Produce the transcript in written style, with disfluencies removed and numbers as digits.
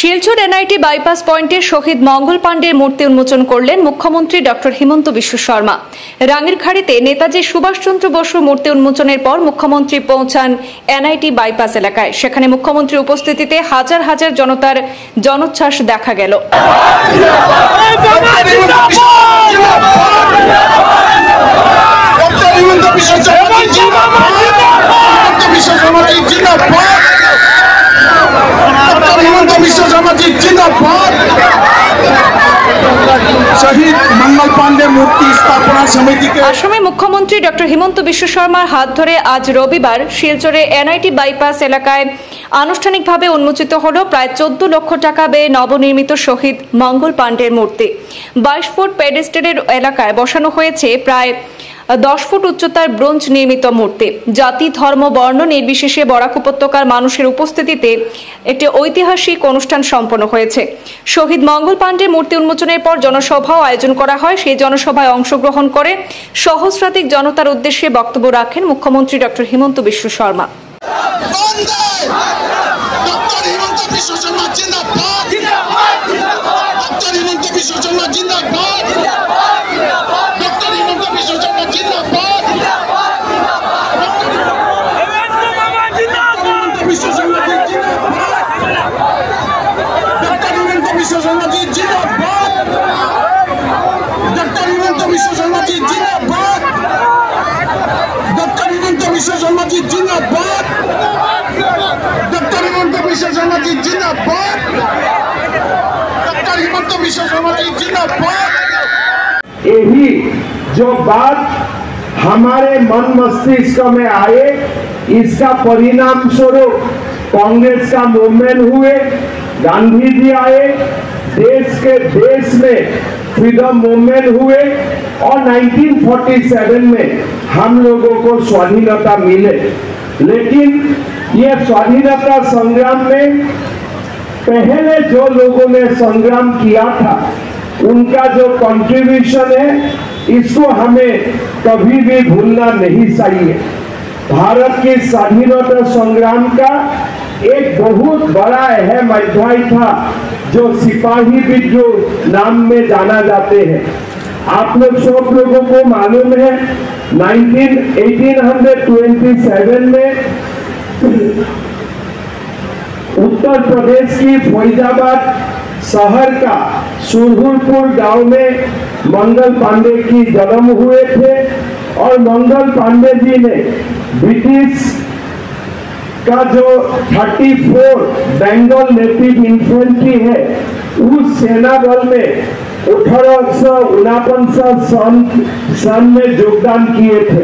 Silchar NIT bypass পয়েন্টে শহীদ মঙ্গল পাণ্ডের মূর্তি উন্মোচন করলেন মুখ্যমন্ত্রী ডক্টর হিমন্ত বিশ্ব শর্মা। রাঙ্গিরখাড়িতে নেতাজি সুভাষচন্দ্র বসুর মূর্তি উন্মোচনের পর মুখ্যমন্ত্রী পৌঁছান এনআইটি বাইপাস এলাকায়। সেখানে মুখ্যমন্ত্রীর উপস্থিতিতে হাজার হাজার জনতার জনোচ্ছ্বাস দেখা গেল। शहीद मंगल पांडे मूर्ति स्थापना समिति के आसामे मुख्यमंत्री डॉक्टर हिमंत विश्व शर्मार हाथ धरे आज रविवार शिलचरे एनआईटी বাইপাস এলাকায় আনুষ্ঠানিকভাবে উন্মোচিত হলো প্রায় 14 লক্ষ টাকা ব্যয়ে নবনির্মিত শহীদ মঙ্গল পাণ্ডের মূর্তি। 22 ফুট পেডেস্টালের এলাকায় বসানো হয়েছে প্রায় 10 ফুট উচ্চতার ব্রোঞ্জ নির্মিত মূর্তি। জাতি ধর্ম বর্ণ নির্বিশেষে বরাক উপত্যকার মানুষের উপস্থিতিতে একটি ঐতিহাসিক অনুষ্ঠান সম্পন্ন হয়েছে। শহীদ মঙ্গল পাণ্ডের মূর্তি উন্মোচনের পর জনসভাও আয়োজন করা হয়। সেই জনসভায় অংশগ্রহণ করে সহস্রাধিক জনতার উদ্দেশ্যে বক্তব্য রাখেন মুখ্যমন্ত্রী ডক্টর হিমন্ত বিশ্ব শর্মা। यही जो बात हमारे मन मस्तिष्क में आए, इसका परिणाम स्वरूप कांग्रेस का मूवमेंट हुए, गांधी जी आए, देश में फ्रीडम मूवमेंट हुए और 1947 में हम लोगों को स्वाधीनता मिले। लेकिन ये स्वाधीनता संग्राम में पहले जो लोगों ने संग्राम किया था, उनका जो कंट्रीब्यूशन है, इसको हमें कभी भी भूलना नहीं चाहिए। भारत की स्वाधीनता संग्राम का एक बहुत बड़ा अहम अध्याय था जो सिपाही विद्रोह नाम में जाना जाते हैं। आप लोग सब लोगों को मालूम है 1827 में उत्तर प्रदेश की फैजाबाद शहर का सुरहुरपुर गांव में मंगल पांडे की जन्म हुए थे और मंगल पांडे जी ने ब्रिटिश का जो 34 बंगाल नेटिव इन्फेंट्री है, उस सेना बल में 1849 सन में योगदान किए थे।